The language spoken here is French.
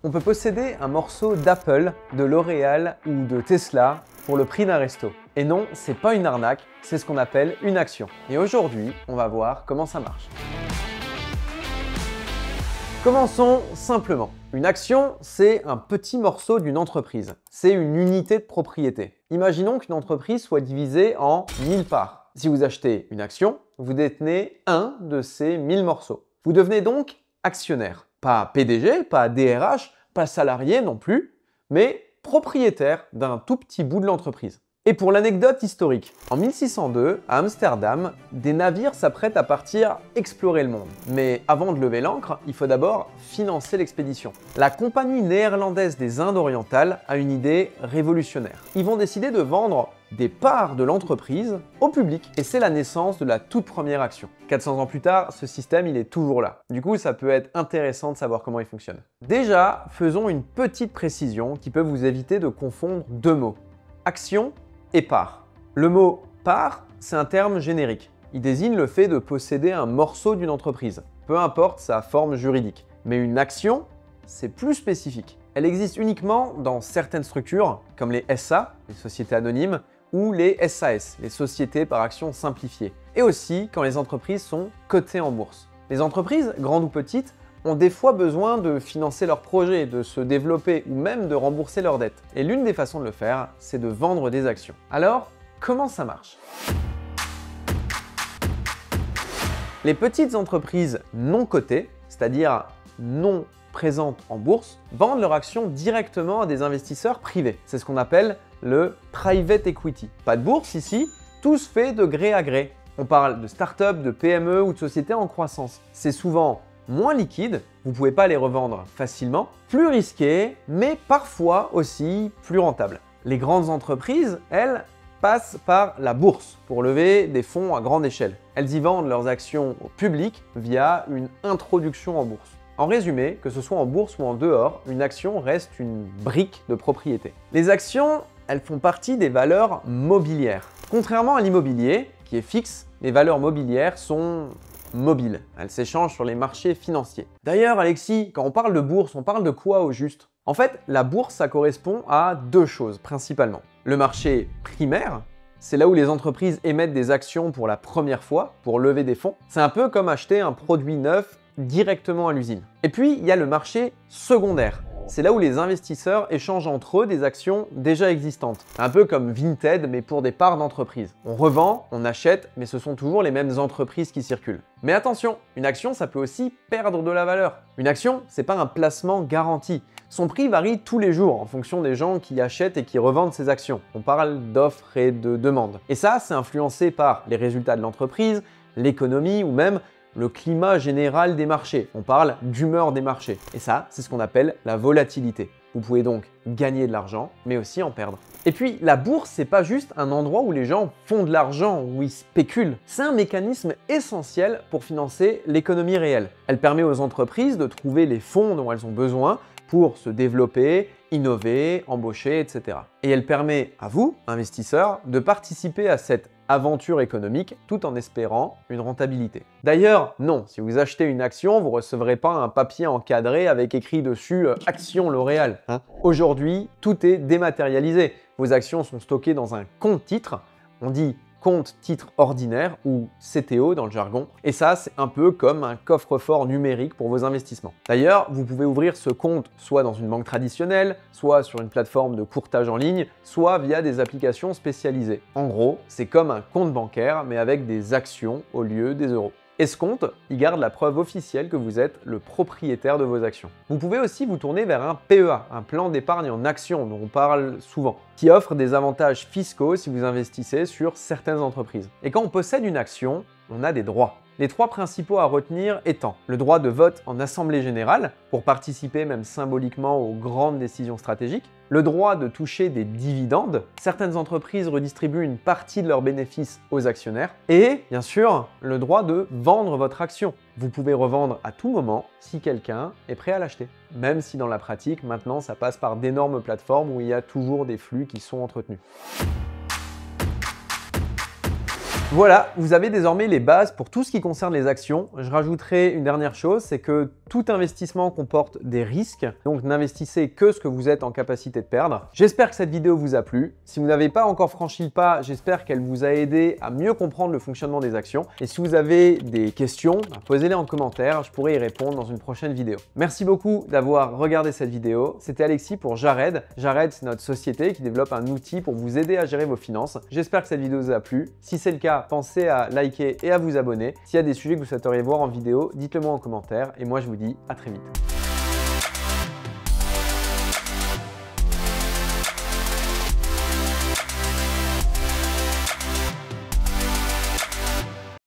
On peut posséder un morceau d'Apple, de L'Oréal ou de Tesla pour le prix d'un resto. Et non, c'est pas une arnaque, c'est ce qu'on appelle une action. Et aujourd'hui, on va voir comment ça marche. Commençons simplement. Une action, c'est un petit morceau d'une entreprise. C'est une unité de propriété. Imaginons qu'une entreprise soit divisée en 1000 parts. Si vous achetez une action, vous détenez un de ces 1000 morceaux. Vous devenez donc actionnaire. Pas PDG, pas DRH, pas salarié non plus, mais propriétaire d'un tout petit bout de l'entreprise. Et pour l'anecdote historique, en 1602, à Amsterdam, des navires s'apprêtent à partir explorer le monde. Mais avant de lever l'ancre, il faut d'abord financer l'expédition. La compagnie néerlandaise des Indes orientales a une idée révolutionnaire. Ils vont décider de vendre des parts de l'entreprise au public. Et c'est la naissance de la toute première action. 400 ans plus tard, ce système, il est toujours là. Du coup, ça peut être intéressant de savoir comment il fonctionne. Déjà, faisons une petite précision qui peut vous éviter de confondre deux mots. Action et part. Le mot part, c'est un terme générique. Il désigne le fait de posséder un morceau d'une entreprise, peu importe sa forme juridique. Mais une action, c'est plus spécifique. Elle existe uniquement dans certaines structures, comme les SA, les sociétés anonymes, ou les SAS, les sociétés par action simplifiées. Et aussi quand les entreprises sont cotées en bourse. Les entreprises, grandes ou petites, ont des fois besoin de financer leurs projets, de se développer ou même de rembourser leurs dettes. Et l'une des façons de le faire, c'est de vendre des actions. Alors, comment ça marche? Les petites entreprises non cotées, c'est-à-dire non présentes en bourse, vendent leurs actions directement à des investisseurs privés. C'est ce qu'on appelle le private equity. Pas de bourse ici, tout se fait de gré à gré. On parle de start-up, de PME ou de sociétés en croissance. C'est souvent moins liquide, vous ne pouvez pas les revendre facilement, plus risqué, mais parfois aussi plus rentable. Les grandes entreprises, elles, passent par la bourse pour lever des fonds à grande échelle. Elles y vendent leurs actions au public via une introduction en bourse. En résumé, que ce soit en bourse ou en dehors, une action reste une brique de propriété. Les actions, elles font partie des valeurs mobilières. Contrairement à l'immobilier, qui est fixe, les valeurs mobilières sont mobiles. Elles s'échangent sur les marchés financiers. D'ailleurs, Alexis, quand on parle de bourse, on parle de quoi au juste? En fait, la bourse, ça correspond à deux choses principalement. Le marché primaire, c'est là où les entreprises émettent des actions pour la première fois, pour lever des fonds. C'est un peu comme acheter un produit neuf directement à l'usine. Et puis, il y a le marché secondaire. C'est là où les investisseurs échangent entre eux des actions déjà existantes. Un peu comme Vinted, mais pour des parts d'entreprise. On revend, on achète, mais ce sont toujours les mêmes entreprises qui circulent. Mais attention, une action, ça peut aussi perdre de la valeur. Une action, c'est pas un placement garanti. Son prix varie tous les jours en fonction des gens qui achètent et qui revendent ces actions. On parle d'offres et de demandes. Et ça, c'est influencé par les résultats de l'entreprise, l'économie ou même le climat général des marchés. On parle d'humeur des marchés. Et ça, c'est ce qu'on appelle la volatilité. Vous pouvez donc gagner de l'argent, mais aussi en perdre. Et puis, la bourse, c'est pas juste un endroit où les gens font de l'argent, où ils spéculent. C'est un mécanisme essentiel pour financer l'économie réelle. Elle permet aux entreprises de trouver les fonds dont elles ont besoin pour se développer, innover, embaucher, etc. Et elle permet à vous, investisseurs, de participer à cette aventure économique tout en espérant une rentabilité. D'ailleurs, non, si vous achetez une action, vous ne recevrez pas un papier encadré avec écrit dessus « Action L'Oréal ». Aujourd'hui, tout est dématérialisé. Vos actions sont stockées dans un compte titre. On dit compte titre ordinaire ou CTO dans le jargon. Et ça, c'est un peu comme un coffre-fort numérique pour vos investissements. D'ailleurs, vous pouvez ouvrir ce compte soit dans une banque traditionnelle, soit sur une plateforme de courtage en ligne, soit via des applications spécialisées. En gros, c'est comme un compte bancaire, mais avec des actions au lieu des euros. Et ce compte, il garde la preuve officielle que vous êtes le propriétaire de vos actions. Vous pouvez aussi vous tourner vers un PEA, un plan d'épargne en actions dont on parle souvent, qui offre des avantages fiscaux si vous investissez sur certaines entreprises. Et quand on possède une action, on a des droits. Les trois principaux à retenir étant le droit de vote en assemblée générale, pour participer même symboliquement aux grandes décisions stratégiques, le droit de toucher des dividendes, certaines entreprises redistribuent une partie de leurs bénéfices aux actionnaires, et bien sûr, le droit de vendre votre action. Vous pouvez revendre à tout moment si quelqu'un est prêt à l'acheter. Même si dans la pratique, maintenant, ça passe par d'énormes plateformes où il y a toujours des flux qui sont entretenus. Voilà, vous avez désormais les bases pour tout ce qui concerne les actions. Je rajouterai une dernière chose, c'est que tout investissement comporte des risques, donc n'investissez que ce que vous êtes en capacité de perdre. J'espère que cette vidéo vous a plu. Si vous n'avez pas encore franchi le pas, j'espère qu'elle vous a aidé à mieux comprendre le fonctionnement des actions. Et si vous avez des questions, posez-les en commentaire, je pourrai y répondre dans une prochaine vidéo. Merci beaucoup d'avoir regardé cette vidéo. C'était Alexis pour Jared. Jared, c'est notre société qui développe un outil pour vous aider à gérer vos finances. J'espère que cette vidéo vous a plu. Si c'est le cas, pensez à liker et à vous abonner. S'il y a des sujets que vous souhaiteriez voir en vidéo, dites-le moi en commentaire et moi je vous dis à très vite.